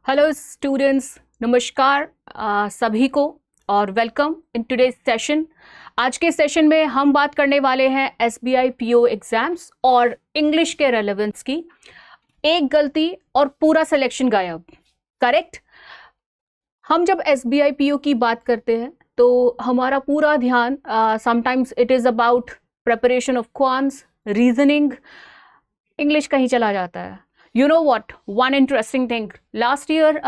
Hello students, नमस्कार सभी को और वेलकम इन टुडेज सेशन। आज के सेशन में हम बात करने वाले हैं एसबीआई पीओ एग्जाम्स और इंग्लिश के रेलेवेंस की। एक गलती और पूरा सिलेक्शन गायब। करेक्ट। हम जब एसबीआई पीओ की बात करते हैं तो हमारा पूरा ध्यान sometimes it is about preparation of quants, reasoning, English कहीं चला जाता है। You know what, one interesting thing, last year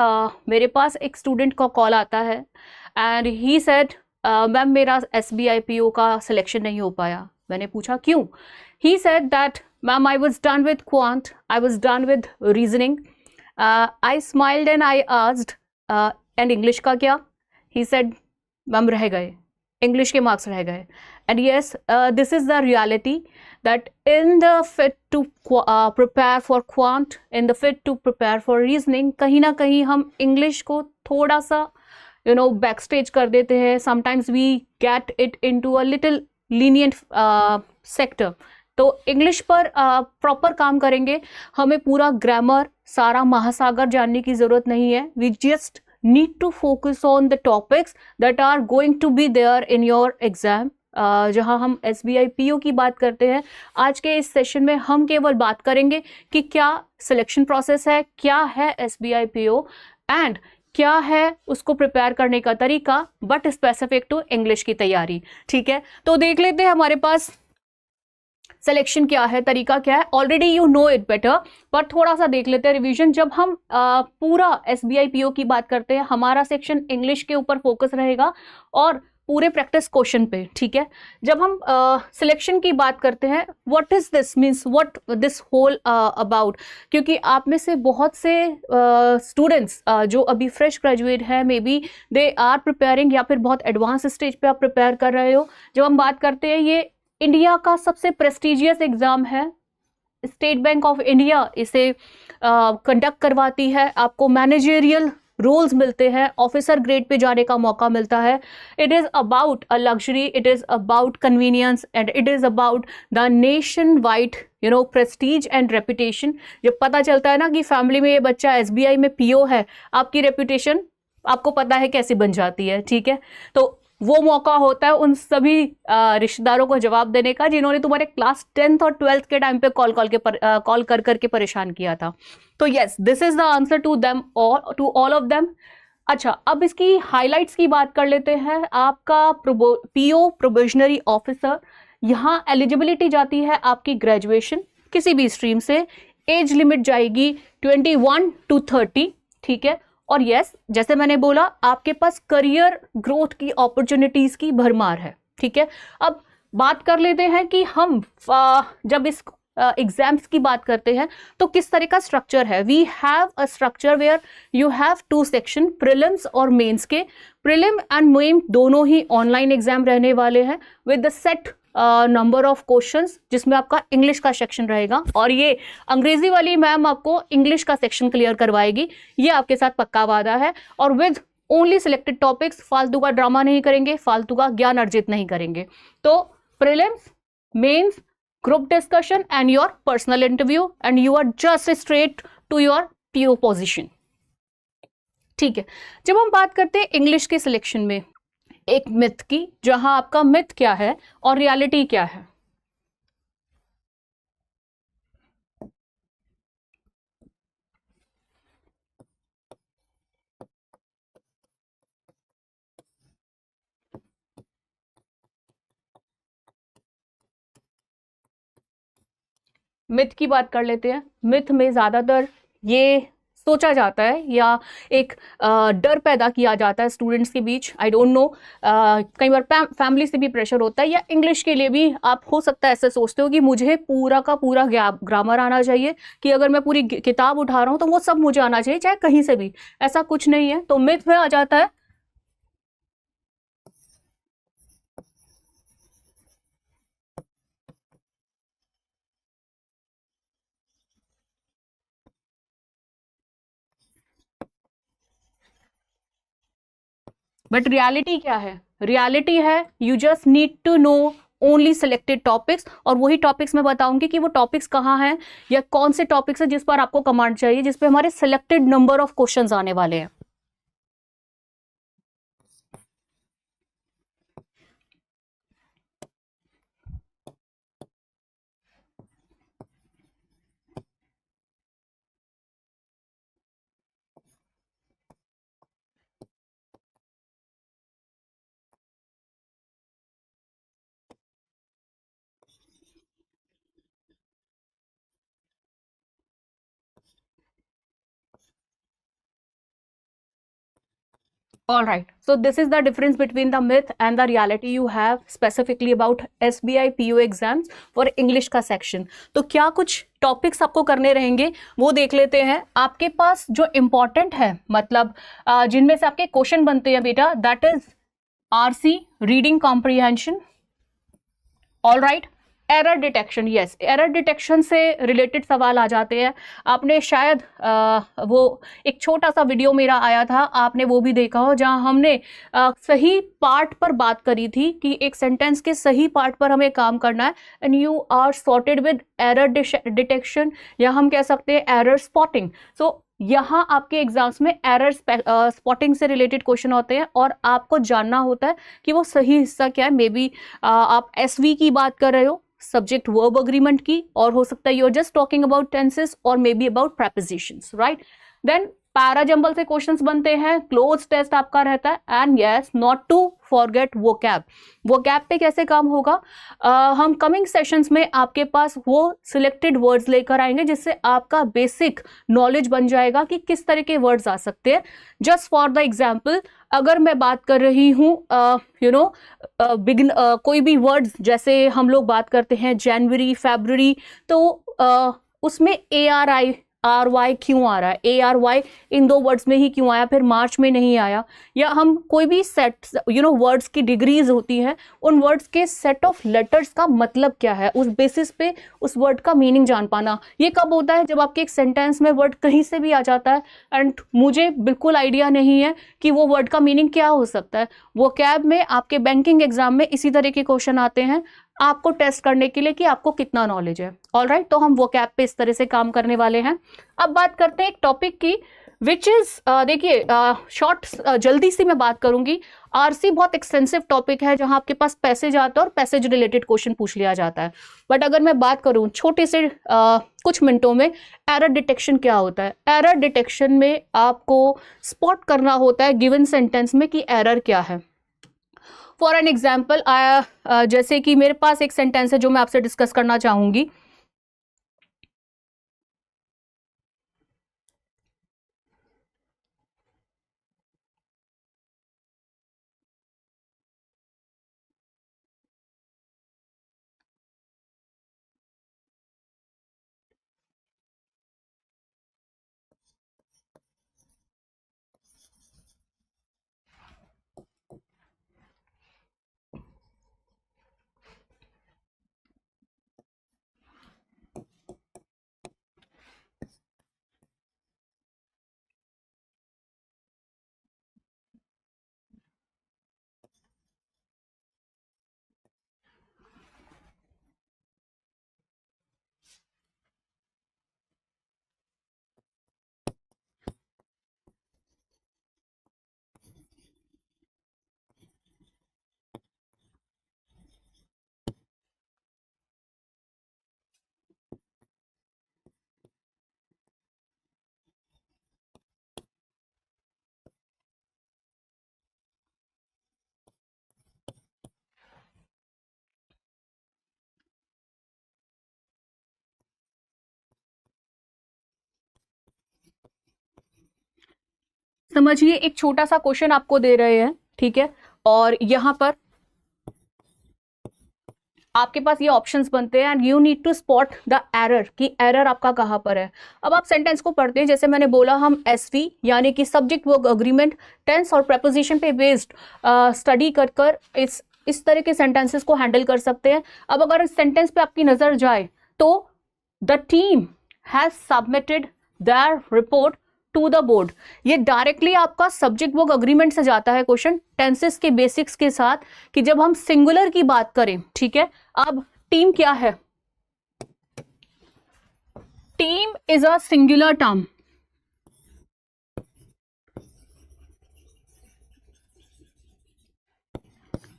मेरे पास एक स्टूडेंट का कॉल आता है एंड ही सेड मैम मेरा एसबीआई पीओ का सिलेक्शन नहीं हो पाया। मैंने पूछा क्यों? He said that ma'am I was done with quant, I was done with reasoning. I smiled and I asked and English का क्या? ही सेड मैम रह गए, इंग्लिश के मार्क्स रह गए। And yes, this is the reality that in the fit to prepare for quant, in the fit to prepare for reasoning, कहीं ना कहीं हम इंग्लिश को थोड़ा सा backstage कर देते हैं. Sometimes we get it into a little lenient sector. तो इंग्लिश पर प्रॉपर काम करेंगे. हमें पूरा ग्रामर, सारा महासागर जानने की ज़रूरत नहीं है. We just need to focus on the topics that are going to be there in your exam. जहां हम एसबीआई पीओ की बात करते हैं, आज के इस सेशन में हम केवल बात करेंगे कि क्या सिलेक्शन प्रोसेस है, क्या है एसबीआई पीओ एंड क्या है उसको प्रिपेयर करने का तरीका, बट स्पेसिफिक टू इंग्लिश की तैयारी. ठीक है, तो देख लेते हैं हमारे पास सिलेक्शन क्या है, तरीका क्या है. Already you know it better, पर थोड़ा सा देख लेते हैं रिवीजन. जब हम पूरा एसबीआई पीओ की बात करते हैं, हमारा सेक्शन इंग्लिश के ऊपर फोकस रहेगा और पूरे प्रैक्टिस क्वेश्चन पे. ठीक है, जब हम सिलेक्शन की बात करते हैं, what is this means, what this whole about, क्योंकि आप में से बहुत से स्टूडेंट्स जो अभी फ्रेश ग्रेजुएट हैं, maybe they are preparing या फिर बहुत एडवांस स्टेज पे आप प्रिपेयर कर रहे हो. जब हम बात करते हैं, ये इंडिया का सबसे प्रेस्टिजियस एग्जाम है. स्टेट बैंक ऑफ इंडिया इसे कंडक्ट करवाती है. आपको मैनेजरियल रोल्स मिलते हैं, ऑफिसर ग्रेड पे जाने का मौका मिलता है. It is about a luxury, it is about convenience and it is about the nation wide Prestige and reputation. जब पता चलता है ना कि फैमिली में ये बच्चा एसबीआई में पीओ है, आपकी रेपुटेशन आपको पता है कैसी बन जाती है. ठीक है, तो वो मौका होता है उन सभी रिश्तेदारों को जवाब देने का जिन्होंने तुम्हारे क्लास 10th और 12th के टाइम पे कॉल कर करके परेशान किया था. तो yes, this is the answer to them और टू ऑल ऑफ देम. अच्छा, अब इसकी हाइलाइट्स की बात कर लेते हैं. आपका पीओ प्रोबेशनरी ऑफिसर, यहाँ एलिजिबिलिटी जाती है आपकी ग्रेजुएशन किसी भी स्ट्रीम से. एज लिमिट जाएगी 21 to 30. ठीक है, और यस, जैसे मैंने बोला, आपके पास करियर ग्रोथ की अपॉर्चुनिटीज की भरमार है. ठीक है, अब बात कर लेते हैं कि हम जब इस एग्जाम्स की बात करते हैं तो किस तरह का स्ट्रक्चर है. We have a structure where you have 2 section, prelims और मेंस के. प्रीलिम एंड मेन दोनों ही ऑनलाइन एग्जाम रहने वाले हैं with the set number of questions, जिसमें आपका इंग्लिश का सेक्शन रहेगा. और ये अंग्रेजी वाली मैम आपको इंग्लिश का सेक्शन क्लियर करवाएगी, ये आपके साथ पक्का वादा है. और विद ओनली सिलेक्टेड टॉपिक्स, फालतू का ड्रामा नहीं करेंगे, फालतू का ज्ञान अर्जित नहीं करेंगे. तो prelims, mains, group discussion and your personal interview and you are just straight to your PO position. ठीक है, जब हम बात करते हैं इंग्लिश के सिलेक्शन में एक मिथ की, जहां आपका मिथ क्या है और रियलिटी क्या है. मिथ की बात कर लेते हैं. मिथ में ज्यादातर ये सोचा जाता है या एक डर पैदा किया जाता है स्टूडेंट्स के बीच. आई डोंट नो, कई बार फैमिली से भी प्रेशर होता है, या इंग्लिश के लिए भी आप हो सकता है ऐसे सोचते हो कि मुझे पूरा का पूरा ग्रामर आना चाहिए, कि अगर मैं पूरी किताब उठा रहा हूँ तो वो सब मुझे आना चाहिए, चाहे कहीं से भी. ऐसा कुछ नहीं है. तो मिथ में आ जाता है बट रियलिटी क्या है. रियलिटी है, you just need to know only selected topics, और वही टॉपिक्स मैं बताऊंगी कि वो टॉपिक्स कहाँ हैं या कौन से टॉपिक्स हैं जिस पर आपको कमांड चाहिए, जिस पे हमारे सिलेक्टेड नंबर ऑफ क्वेश्चंस आने वाले हैं। All right. So this is the difference between the myth and the reality you have specifically about SBI PO exams for English का section. तो क्या कुछ टॉपिक्स आपको करने रहेंगे वो देख लेते हैं। आपके पास जो इम्पोर्टेंट है, मतलब जिनमें से आपके क्वेश्चन बनते हैं बेटा, that is RC reading comprehension. All right. Error detection, yes, error detection से रिलेटेड सवाल आ जाते हैं। आपने शायद वो एक छोटा सा वीडियो मेरा आया था, आपने वो भी देखा हो, जहां हमने सही पार्ट पर बात करी थी कि एक सेंटेंस के सही पार्ट पर हमें काम करना है, and you are sorted with error detection, या हम कह सकते हैं एरर स्पॉटिंग। सो यहाँ आपके एग्जाम्स में एरर स्पॉटिंग से रिलेटेड क्वेश्चन होते हैं, और आपको जानना होता है कि वो सही हिस्सा क्या है। मे बी आप SV की बात कर रहे हो, सब्जेक्ट वर्ब अग्रीमेंट की, और हो सकता है you are just talking about tenses और maybe about prepositions, right. Then parajumble से क्वेश्चंस बनते हैं, क्लोज टेस्ट आपका रहता है, and yes, not to forget vocab. Vocab पे कैसे काम होगा, हम कमिंग सेशंस में आपके पास वो सिलेक्टेड वर्ड्स लेकर आएंगे जिससे आपका बेसिक नॉलेज बन जाएगा कि किस तरह के वर्ड्स आ सकते हैं। जस्ट फॉर द एग्जाम्पल, अगर मैं बात कर रही हूँ कोई भी वर्ड्स, जैसे हम लोग बात करते हैं जनवरी, फरवरी, तो उसमें ARY क्यों आ रहा है, ARY इन दो वर्ड्स में ही क्यों आया, फिर मार्च में नहीं आया, या हम कोई भी सेट वर्ड्स की डिग्रीज होती हैं, उन वर्ड्स के सेट ऑफ लेटर्स का मतलब क्या है, उस बेसिस पे उस वर्ड का मीनिंग जान पाना। ये कब होता है, जब आपके एक सेंटेंस में वर्ड कहीं से भी आ जाता है एंड मुझे बिल्कुल आइडिया नहीं है कि वो वर्ड का मीनिंग क्या हो सकता है। वोकैब में आपके बैंकिंग एग्जाम में इसी तरह के क्वेश्चन आते हैं, आपको टेस्ट करने के लिए कि आपको कितना नॉलेज है। ऑलराइट, तो हम वोकैब पे इस तरह से काम करने वाले हैं। अब बात करते हैं एक टॉपिक की, विच इज, देखिए शॉर्ट जल्दी से मैं बात करूंगी। RC बहुत एक्सटेंसिव टॉपिक है जहां आपके पास पैसेज आता है और पैसेज रिलेटेड क्वेश्चन पूछ लिया जाता है। बट अगर मैं बात करूं छोटे से कुछ मिनटों में, एरर डिटेक्शन क्या होता है। एरर डिटेक्शन में आपको स्पॉट करना होता है गिवन सेंटेंस में कि एरर क्या है। फॉर एन एग्जाम्पल, जैसे कि मेरे पास एक सेंटेंस है जो मैं आपसे डिस्कस करना चाहूंगी। समझिए, एक छोटा सा क्वेश्चन आपको दे रहे हैं, ठीक है, और यहां पर आपके पास ये ऑप्शंस बनते हैं and you need to spot the error, कि एरर आपका कहां पर है। अब आप सेंटेंस को पढ़ते हैं, जैसे मैंने बोला, हम SV यानी कि सब्जेक्ट वर्ब अग्रीमेंट, टेंस और प्रेपोजिशन पे बेस्ड स्टडी कर कर इस तरह के सेंटेंसेस को हैंडल कर सकते हैं। अब अगर इस सेंटेंस पे आपकी नजर जाए तो the team has submitted their report to the board. ये डायरेक्टली आपका सब्जेक्ट वर्ब अग्रीमेंट से जाता है क्वेश्चन, टेंसेस के बेसिक्स के साथ, कि जब हम सिंगुलर की बात करें, ठीक है। अब टीम क्या है? Team is a singular term.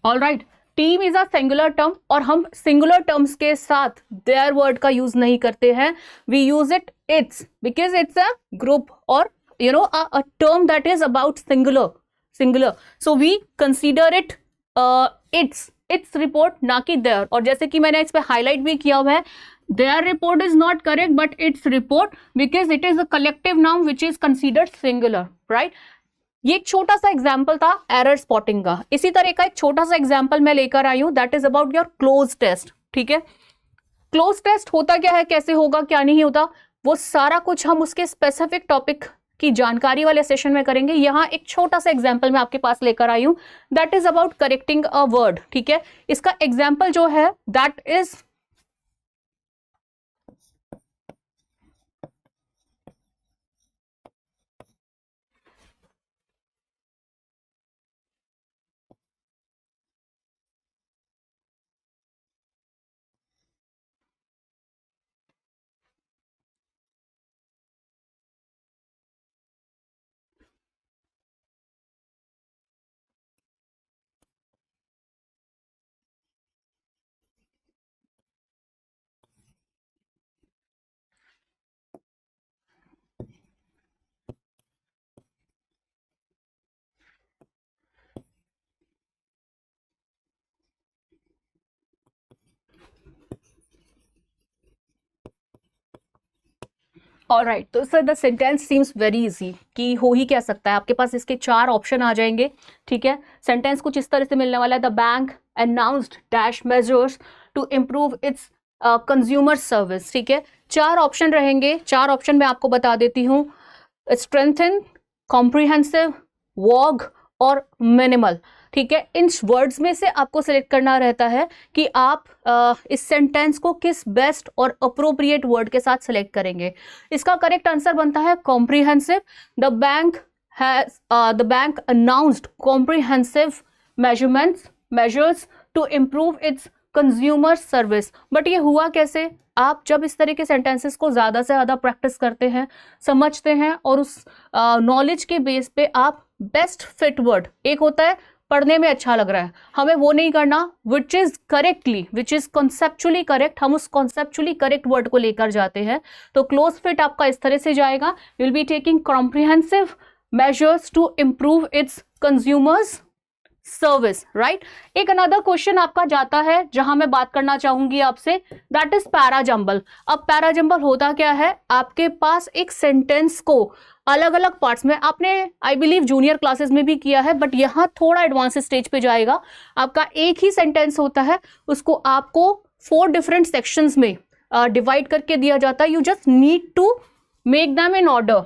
Alright, team is a singular term, और हम सिंगुलर टर्म्स के साथ देयर वर्ड का यूज नहीं करते हैं। We use it it's, because it's a group, और you know a term that is about singular, so we consider it its report, ना कि their। और जैसे कि मैंने इस पे हाईलाइट भी किया हुआ है, their report is not correct but its report, because it is a collective noun which is considered singular, right? ये एक छोटा सा एग्जाम्पल था एरर स्पॉटिंग का। इसी तरह का एक छोटा सा एग्जाम्पल मैं लेकर आई हूं, that is about your cloze test, ठीक है। क्लोज टेस्ट होता क्या है, कैसे होगा, क्या नहीं होता, वो सारा कुछ हम उसके स्पेसिफिक टॉपिक की जानकारी वाले सेशन में करेंगे। यहाँ एक छोटा सा एग्जाम्पल मैं आपके पास लेकर आई हूं, that is about correcting a word, ठीक है। इसका एग्जाम्पल जो है दैट इज ऑलराइट। तो sir the sentence seems very easy, कि हो ही क्या सकता है, आपके पास इसके 4 ऑप्शन आ जाएंगे, ठीक है। सेंटेंस कुछ इस तरह से मिलने वाला है, the bank announced dash measures to improve its consumer service, ठीक है। 4 ऑप्शन रहेंगे, 4 ऑप्शन मैं आपको बता देती हूँ, स्ट्रेंथन, कॉम्प्रिहेंसिव, वॉग और मिनिमल, ठीक है। इन वर्ड्स में से आपको सिलेक्ट करना रहता है कि आप इस सेंटेंस को किस बेस्ट और अप्रोप्रिएट वर्ड के साथ सिलेक्ट करेंगे। इसका करेक्ट आंसर बनता है comprehensive. The bank announced comprehensive measures to improve its consumer service. But ये हुआ कैसे? आप जब इस तरह के सेंटेंसेस को ज़्यादा से ज़्यादा प्रैक्टिस करते हैं, समझते हैं, और उस नॉलेज के बेस पे आप बेस्ट फिट वर्ड, एक होता है पढ़ने में अच्छा लग रहा है, हमें वो नहीं करना, विच इज कॉन्सेप्चुअली करेक्ट, हम उस कॉन्सेप्चुअली करेक्ट वर्ड को लेकर जाते हैं। तो क्लोज फिट आपका इस तरह से जाएगा, will be taking comprehensive measures to improve its consumers service, right. एक अनदर क्वेश्चन आपका जाता है जहां मैं बात करना चाहूंगी आपसे, दैट इज पैराजंबल। अब पैराजंबल होता क्या है, आपके पास एक सेंटेंस को अलग अलग पार्ट्स में, आपने आई बिलीव जूनियर क्लासेस में भी किया है, बट यहाँ थोड़ा एडवांस स्टेज पे जाएगा। आपका एक ही सेंटेंस होता है, उसको आपको 4 डिफरेंट सेक्शंस में डिवाइड करके दिया जाता है। You just need to make them in order.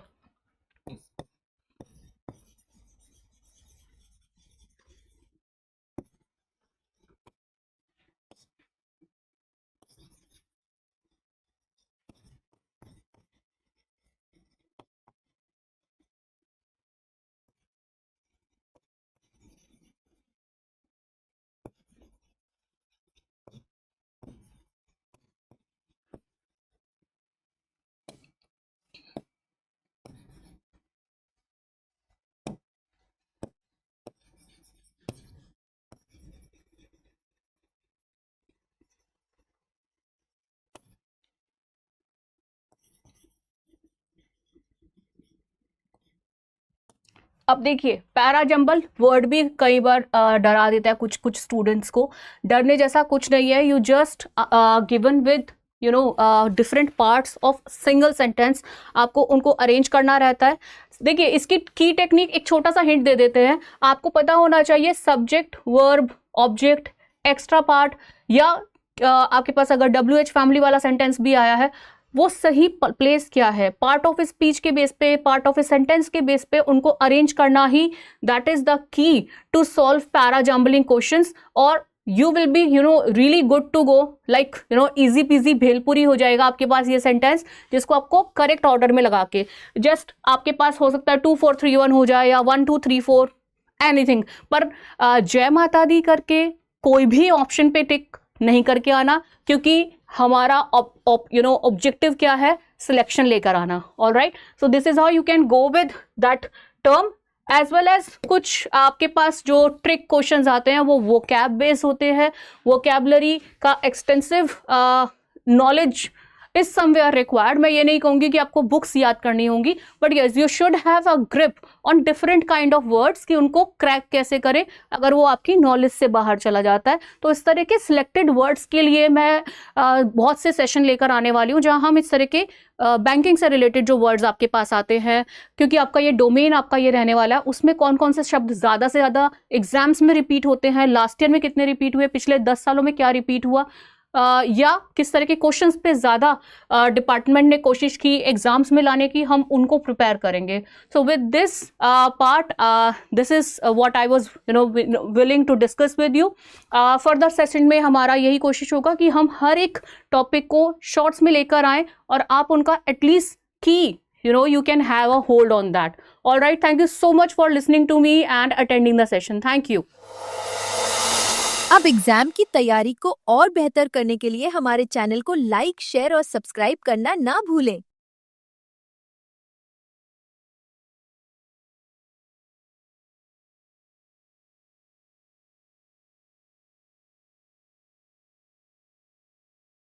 अब देखिए, पैराजंबल वर्ड भी कई बार डरा देता है कुछ कुछ स्टूडेंट्स को। डरने जैसा कुछ नहीं है, you just given with different parts of single sentence, आपको उनको अरेंज करना रहता है। देखिए, इसकी की टेक्निक एक छोटा सा हिंट दे देते हैं, आपको पता होना चाहिए subject, verb, object, extra part, या आपके पास अगर WH फैमिली वाला सेंटेंस भी आया है, वो सही प्लेस क्या है, पार्ट ऑफ स्पीच के बेस पे, पार्ट ऑफ सेंटेंस के बेस पे उनको अरेंज करना ही, that is the key to solve parajumbling questions. और you will be really good to go, like easy peasy bhelpuri हो जाएगा आपके पास ये सेंटेंस, जिसको आपको करेक्ट ऑर्डर में लगा के जस्ट आपके पास हो सकता है 2 4 3 1 हो जाए या 1 2 3 4 एनीथिंग, पर जय माता दी करके कोई भी ऑप्शन पे टिक नहीं करके आना, क्योंकि हमारा ऑब्जेक्टिव क्या है, सिलेक्शन लेकर आना. Alright, so this is how you can go with that term, as well as कुछ आपके पास जो ट्रिक क्वेश्चंस आते हैं वो वोकैब बेस होते हैं. वोकैबलरी का extensive knowledge is somewhere required. मैं ये नहीं कहूँगी कि आपको बुक्स याद करनी होंगी, but yes you should have a grip on different kind of words कि उनको क्रैक कैसे करें अगर वो आपकी नॉलेज से बाहर चला जाता है. तो इस तरह के सिलेक्टेड वर्ड्स के लिए मैं बहुत से सेशन लेकर आने वाली हूँ जहाँ हम इस तरह के बैंकिंग से रिलेटेड जो वर्ड्स आपके पास आते हैं, क्योंकि आपका ये डोमेन आपका ये रहने वाला है, उसमें कौन कौन से शब्द ज़्यादा से ज़्यादा एग्जाम्स में रिपीट होते हैं, लास्ट ईयर में कितने रिपीट हुए, पिछले 10 सालों में क्या रिपीट हुआ, या किस तरह के क्वेश्चंस पे ज़्यादा डिपार्टमेंट ने कोशिश की एग्जाम्स में लाने की, हम उनको प्रिपेयर करेंगे. So with this part, this is what I was willing to discuss with you. Further session में हमारा यही कोशिश होगा कि हम हर एक टॉपिक को शॉर्ट्स में लेकर आएँ और आप उनका एटलीस्ट की you can have a hold on that. All right, thank you so much for listening to me and attending the session. Thank you. अब एग्जाम की तैयारी को और बेहतर करने के लिए हमारे चैनल को लाइक, शेयर और सब्सक्राइब करना ना भूलें.